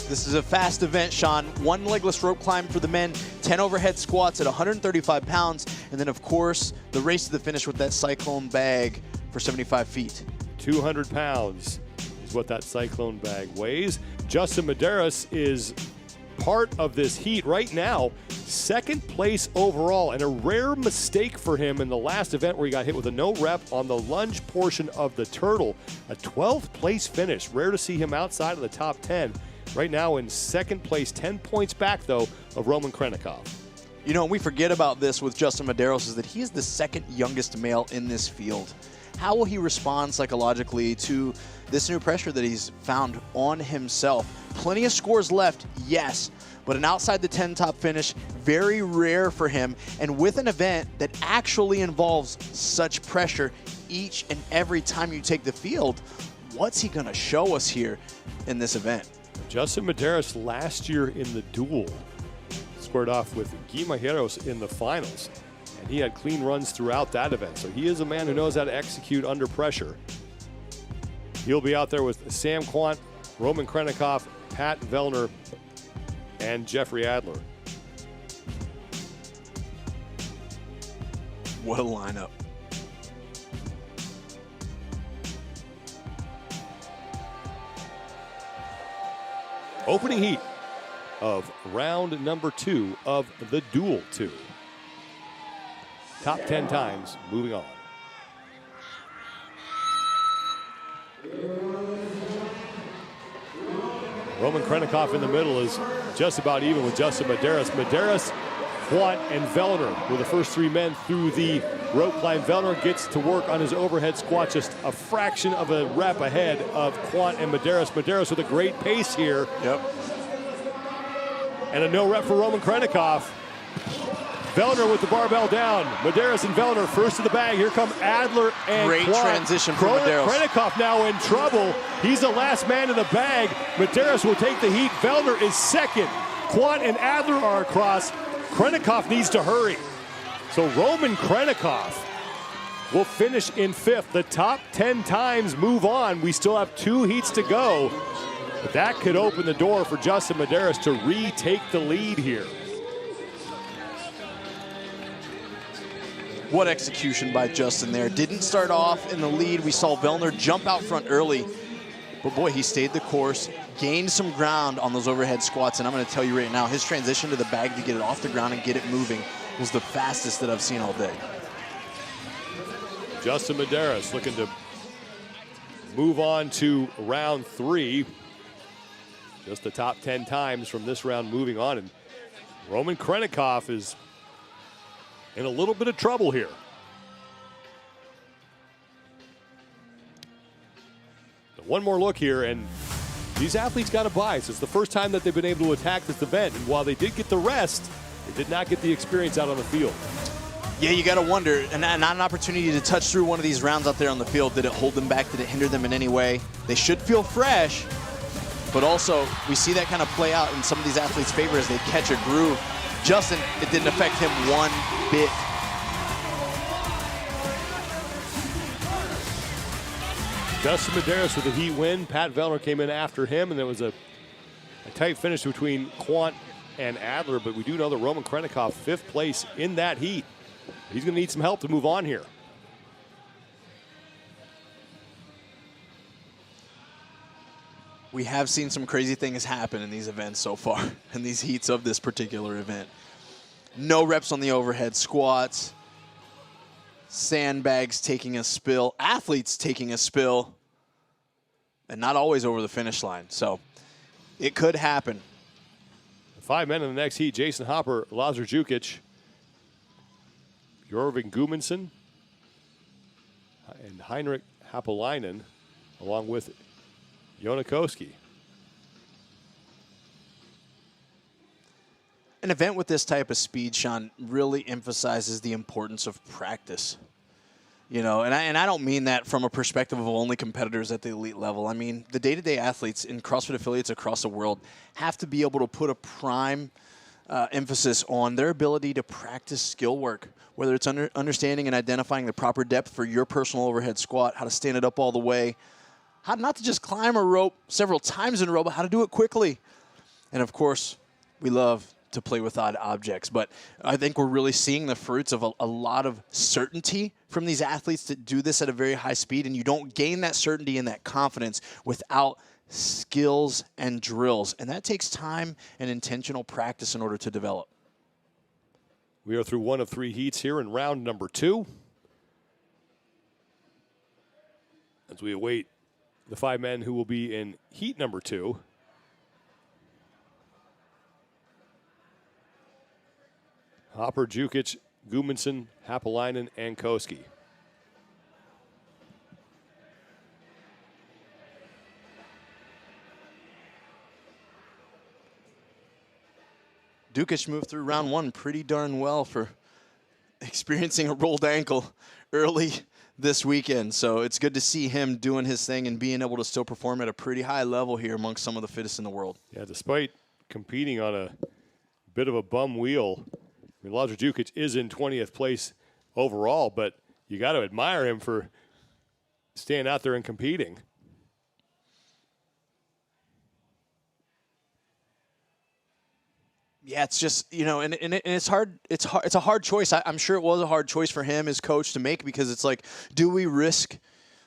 This is a fast event, Sean. 1 legless rope climb for the men, 10 overhead squats at 135 pounds, and then, of course, the race to the finish with that cyclone bag for 75 feet. 200 pounds is what that cyclone bag weighs. Justin Medeiros is part of this heat right now, second place overall, and a rare mistake for him in the last event where he got hit with a no rep on the lunge portion of the turtle. A 12th place finish. Rare to see him outside of the top 10. Right now in second place, 10 points back though of Roman Krennikov. You know, we forget about this with Justin Medeiros is that he is the second youngest male in this field. How will he respond psychologically to this new pressure that he's found on himself? Plenty of scores left, yes, but an outside the 10 top finish, very rare for him. And with an event that actually involves such pressure each and every time you take the field, what's he gonna show us here in this event? Justin Medeiros last year in the duel squared off with Guy Majeros in the finals. And he had clean runs throughout that event. So he is a man who knows how to execute under pressure. He'll be out there with Sam Quant, Roman Krennikov, Pat Vellner, and Jeffrey Adler. What a lineup. Opening heat of round number 2 of the Duel 2. Top 10 times, moving on. Roman Krennikov in the middle is just about even with Justin Medeiros. Medeiros, Quant, and Vellner were the first 3 men through the rope climb. Vellner gets to work on his overhead squat, just a fraction of a rep ahead of Quant and Medeiros. Medeiros with a great pace here. Yep. And a no rep for Roman Krennikov. Vellner with the barbell down. Medeiros and Vellner first to the bag. Here come Adler and Great Quant. transition from Medeiros. Krennikov now in trouble. He's the last man in the bag. Medeiros will take the heat. Vellner is second. Quant and Adler are across. Krennikov needs to hurry. So Roman Krennikov will finish in 5th. The top 10 times move on. We still have 2 heats to go. But that could open the door for Justin Medeiros to retake the lead here. What execution by Justin there. Didn't start off in the lead. We saw Vellner jump out front early. But boy, he stayed the course, gained some ground on those overhead squats. And I'm going to tell you right now, his transition to the bag to get it off the ground and get it moving was the fastest that I've seen all day. Justin Medeiros looking to move on to round 3. Just the top 10 times from this round moving on. And Roman Krennikov is in a little bit of trouble here. One more look here, and these athletes got a bias. It's the first time that they've been able to attack this event, and while they did get the rest, they did not get the experience out on the field. Yeah, you got to wonder, and not an opportunity to touch through one of these rounds out there on the field. Did it hold them back? Did it hinder them in any way? They should feel fresh, but also we see that kind of play out in some of these athletes' favor as they catch a groove. Justin, it didn't affect him one bit. Justin Medeiros with a heat win. Pat Vellner came in after him, and there was a tight finish between Quant and Adler, but we do know that Roman Krennikov, 5th place in that heat. He's going to need some help to move on here. We have seen some crazy things happen in these events so far, in these heats of this particular event. No reps on the overhead squats. Sandbags taking a spill, athletes taking a spill, and not always over the finish line. So it could happen. 5 men in the next heat: Jason Hopper, Lazar Jukic, Jorvin Gudmundsson, and Heinrich Hapalainen, along with Jonakoski. An event with this type of speed, Sean, really emphasizes the importance of practice. You know, and I don't mean that from a perspective of only competitors at the elite level. I mean, the day-to-day athletes in CrossFit affiliates across the world have to be able to put a prime emphasis on their ability to practice skill work, whether it's understanding and identifying the proper depth for your personal overhead squat, how to stand it up all the way, how not to just climb a rope several times in a row, but how to do it quickly. And of course, we love to play with odd objects, but I think we're really seeing the fruits of a lot of certainty from these athletes that do this at a very high speed, and you don't gain that certainty and that confidence without skills and drills, and that takes time and intentional practice in order to develop. We are through one of 3 heats here in round number 2. As we await the 5 men who will be in heat number 2. Hopper, Jukic, Gudmundsson, Haapalainen, and Koski. Dukic moved through round 1 pretty darn well for experiencing a rolled ankle early this weekend. So it's good to see him doing his thing and being able to still perform at a pretty high level here amongst some of the fittest in the world. Yeah, despite competing on a bit of a bum wheel, I mean, Lazar Jukic is in 20th place overall, but you got to admire him for staying out there and competing. Yeah, it's just, you know, and it's hard. It's a hard choice. I'm sure it was a hard choice for him as coach to make, because it's like, do we risk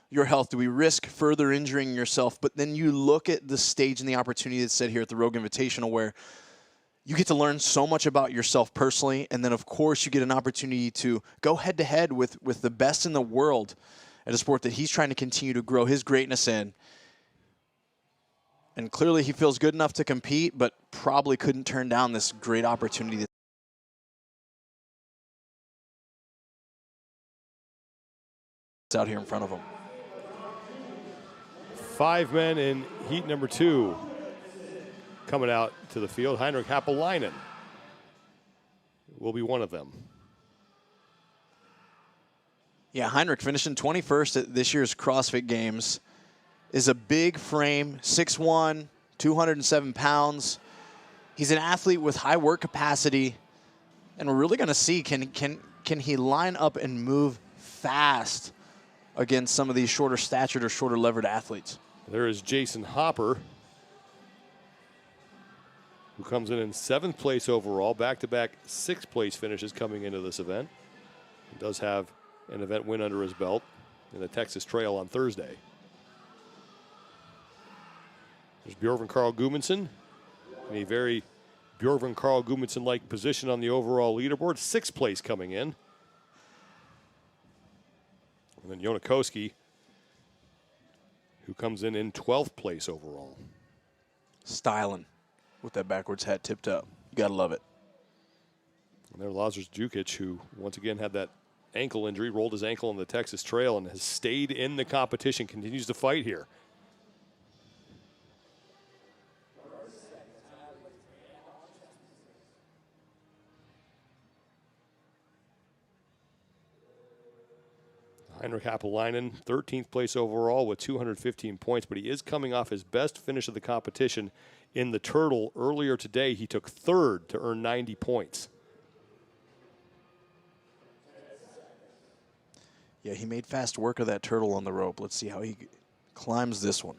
your health? Do we risk further injuring yourself? But then you look at the stage and the opportunity that's set here at the Rogue Invitational, where you get to learn so much about yourself personally, and then, of course, you get an opportunity to go head-to-head with the best in the world at a sport that he's trying to continue to grow his greatness in. And clearly he feels good enough to compete, but probably couldn't turn down this great opportunity that's out here in front of him. 5 men in heat number 2 coming out to the field. Heinrich Haapalainen will be one of them. Yeah, Heinrich finishing 21st at this year's CrossFit Games. Is a big frame, 6'1", 207 pounds. He's an athlete with high work capacity, and we're really going to see, can he line up and move fast against some of these shorter statured or shorter levered athletes. There is Jason Hopper, who comes in 7th place overall, back-to-back 6th place finishes coming into this event. He does have an event win under his belt in the Texas Trail on Thursday. There's Bjorgvin Carl Gudmundsson in a very Bjorgvin Carl Gudmundsson-like position on the overall leaderboard. 6th place coming in. And then Joona Koski, who comes in 12th place overall. Styling with that backwards hat tipped up. You got to love it. And there's Lazar Jukic, who once again had that ankle injury, rolled his ankle on the Texas Trail, and has stayed in the competition, continues to fight here. Heinrich Haapalainen, 13th place overall with 215 points, but he is coming off his best finish of the competition in the Turtle. Earlier today, he took 3rd to earn 90 points. Yeah, he made fast work of that turtle on the rope. Let's see how he climbs this one.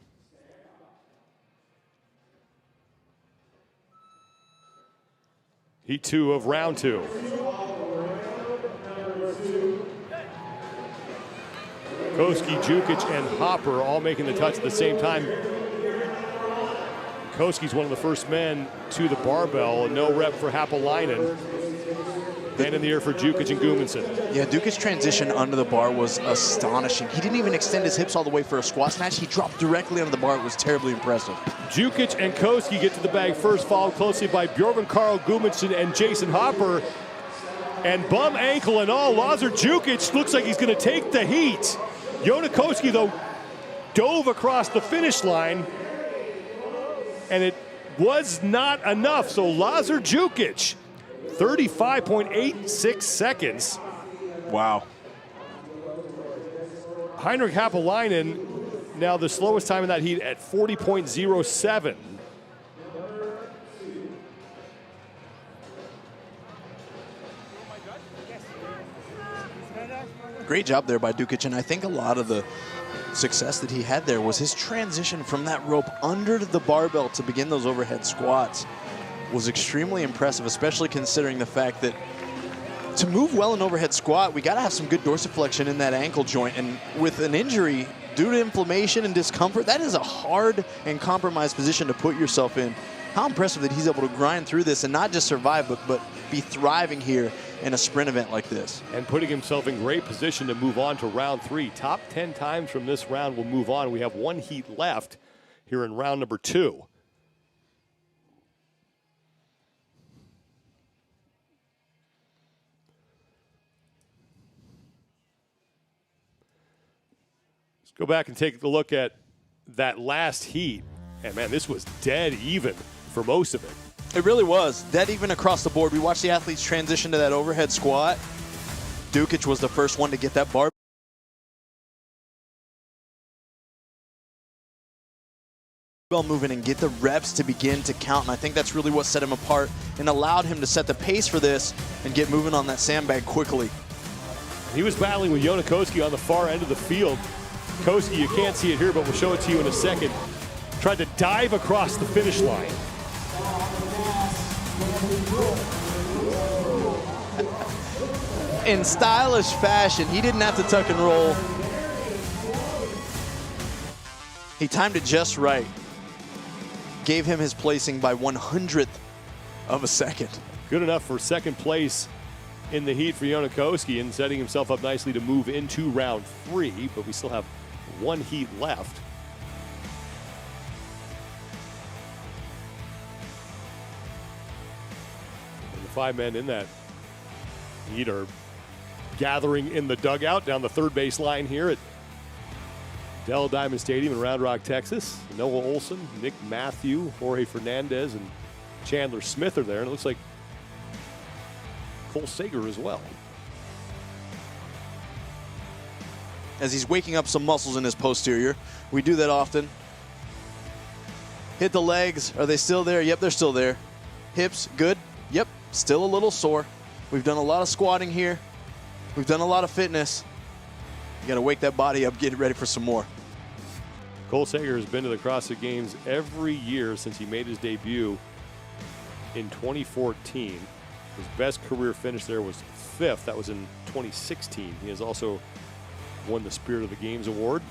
Heat 2 of round 2. Koski, Jukic, and Hopper all making the touch at the same time. Koski's one of the first men to the barbell. No rep for Haapalainen. Hand in the air for Jukic and Gudmundsson. Yeah, Dukic's transition under the bar was astonishing. He didn't even extend his hips all the way for a squat snatch. He dropped directly under the bar. It was terribly impressive. Jukic and Koski get to the bag first, followed closely by Bjorgvin Carl Gudmundsson and Jason Hopper. And bum ankle and all, Lazar Jukic looks like he's going to take the heat. Joona Koski, though, dove across the finish line, and it was not enough. So Lazar Jukic, 35.86 seconds. Wow. Heinrich Haapalainen, now the slowest time in that heat at 40.07. Great job there by Dukic, and I think a lot of the success that he had there was his transition from that rope under the barbell to begin those overhead squats was extremely impressive, especially considering the fact that to move well in overhead squat, we got to have some good dorsiflexion in that ankle joint. And with an injury due to inflammation and discomfort, that is a hard and compromised position to put yourself in. How impressive that he's able to grind through this and not just survive, but be thriving here in a sprint event like this. And putting himself in great position to move on to round 3. Top 10 times from this round will move on. We have 1 heat left here in round number 2. Let's go back and take a look at that last heat. And man, this was dead even for most of it. It really was. Dead even across the board. We watched the athletes transition to that overhead squat. Dukic was the first one to get that barbell moving and get the reps to begin to count. And I think that's really what set him apart and allowed him to set the pace for this and get moving on that sandbag quickly. He was battling with Jonakowski on the far end of the field. Koski, you can't see it here, but we'll show it to you in a second, tried to dive across the finish line. In stylish fashion, he didn't have to tuck and roll. He timed it just right. Gave him his placing by 1/100th of a second. Good enough for second place in the heat for Jonakowski and setting himself up nicely to move into round 3, but we still have 1 heat left. And the 5 men in that heat are gathering in the dugout down the third base line here at Dell Diamond Stadium in Round Rock, Texas. Noah Olson, Nick Matthew, Jorge Fernandez, and Chandler Smith are there, and it looks like Cole Sager as well. As he's waking up some muscles in his posterior. We do that often. Hit the legs. Are they still there? Yep, they're still there. Hips, good. Yep, still a little sore. We've done a lot of squatting here. We've done a lot of fitness. You got to wake that body up, get it ready for some more. Cole Sager has been to the CrossFit Games every year since he made his debut in 2014. His best career finish there was 5th. That was in 2016. He has also won the Spirit of the Games award.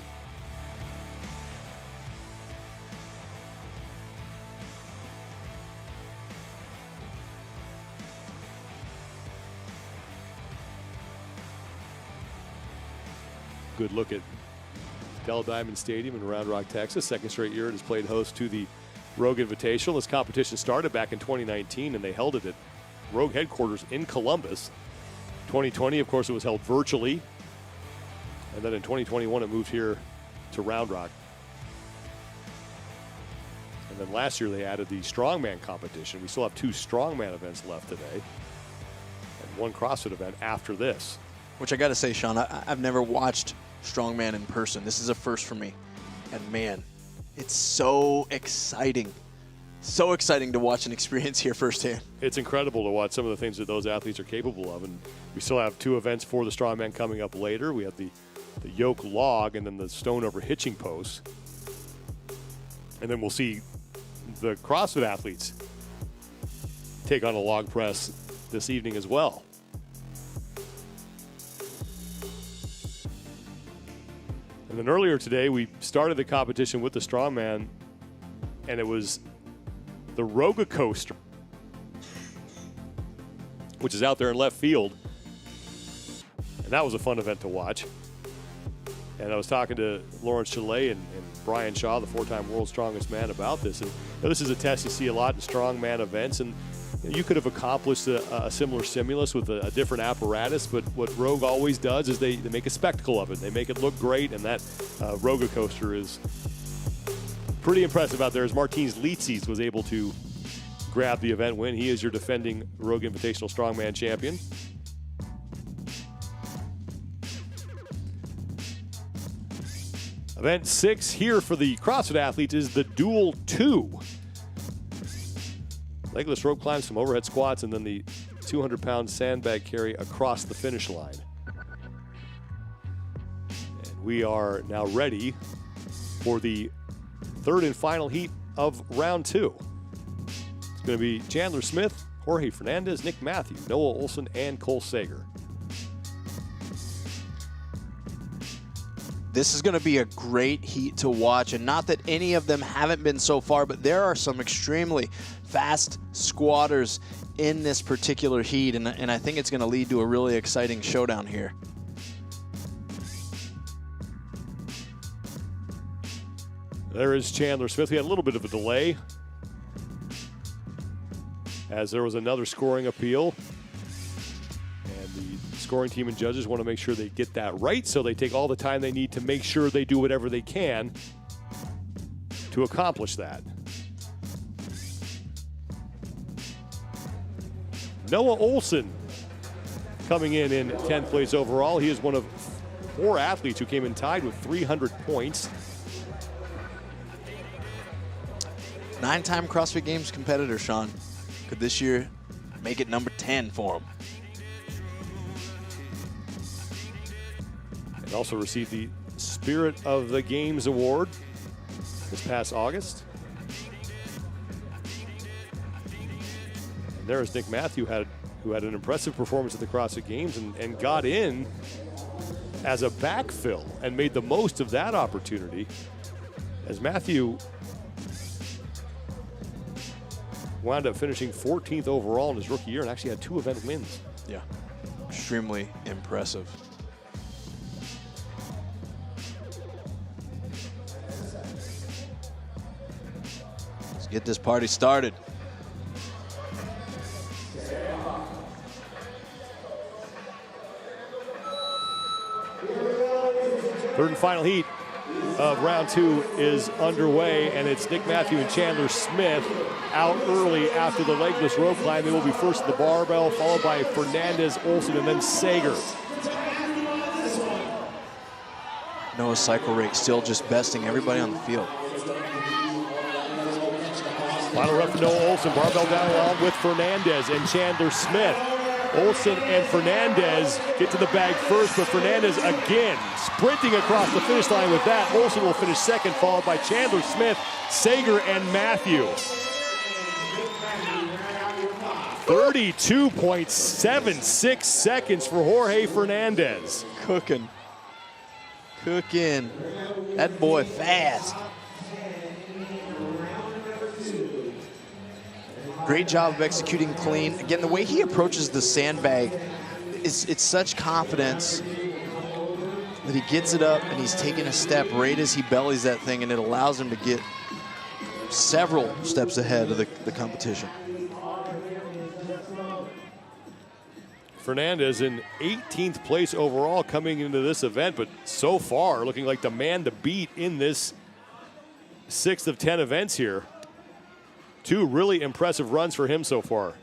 Good look at Dell Diamond Stadium in Round Rock, Texas. Second straight year it has played host to the Rogue Invitational. This competition started back in 2019, and they held it at Rogue headquarters in Columbus. 2020, of course, it was held virtually. And then in 2021, it moved here to Round Rock. And then last year, they added the strongman competition. We still have 2 strongman events left today, and 1 CrossFit event after this. Which I got to say, Sean, I've never watched strongman in person. This is a first for me. And man, it's so exciting. So exciting to watch and experience here firsthand. It's incredible to watch some of the things that those athletes are capable of. And we still have 2 events for the strongman coming up later. We have the yoke log and then the stone over hitching post. And then we'll see the CrossFit athletes take on a log press this evening as well. And then earlier today, we started the competition with the strongman, and it was the Roga Coaster, which is out there in left field. And that was a fun event to watch. And I was talking to Lawrence Chalet and Brian Shaw, the 4-time world's strongest man, about this. And this is a test you see a lot in strongman events. And you could have accomplished a similar stimulus with a different apparatus, but what Rogue always does is they make a spectacle of it. They make it look great, and that Roga Coaster is pretty impressive out there, as Martins Litzis was able to grab the event win. He is your defending Rogue Invitational Strongman champion. Event 6 here for the CrossFit athletes is the Dual 2. Legless rope climbs, some overhead squats, and then the 200-pound sandbag carry across the finish line. And we are now ready for the third and final heat of round 2. It's going to be Chandler Smith, Jorge Fernandez, Nick Matthew, Noah Olson, and Cole Sager. This is going to be a great heat to watch, and not that any of them haven't been so far, but there are some extremely fast squatters in this particular heat, and I think it's going to lead to a really exciting showdown here. There is Chandler Smith. We had a little bit of a delay as there was another scoring appeal. And the scoring team and judges want to make sure they get that right, so they take all the time they need to make sure they do whatever they can to accomplish that. Noah Olson coming in 10th place overall. He is one of 4 athletes who came in tied with 300 points. 9-time CrossFit Games competitor, Sean. Could this year make it number 10 for him? And also received the Spirit of the Games Award this past August. And there's Nick Matthew, who had an impressive performance at the CrossFit Games and got in as a backfill and made the most of that opportunity, as Matthew wound up finishing 14th overall in his rookie year and actually had 2 event wins. Yeah, extremely impressive. Let's get this party started. Third and final heat of round 2 is underway, and it's Nick Matthew and Chandler Smith out early after the legless rope climb. They will be first at the barbell, followed by Fernandez, Olson, and then Sager. Noah's cycle rate still just besting everybody on the field. Final rep for Noah Olson, barbell down along with Fernandez and Chandler Smith. Olson and Fernandez get to the bag first, but Fernandez again sprinting across the finish line with that. Olson will finish second, followed by Chandler Smith, Sager, and Matthew. 32.76 seconds for Jorge Fernandez. Cooking. That boy fast. Great job of executing clean. Again, the way he approaches the sandbag, it's such confidence that he gets it up and he's taking a step right as he bellies that thing, and it allows him to get several steps ahead of the competition. Fernandez in 18th place overall coming into this event, but so far looking like the man to beat in this 6th of 10 events here. 2 really impressive runs for him so far.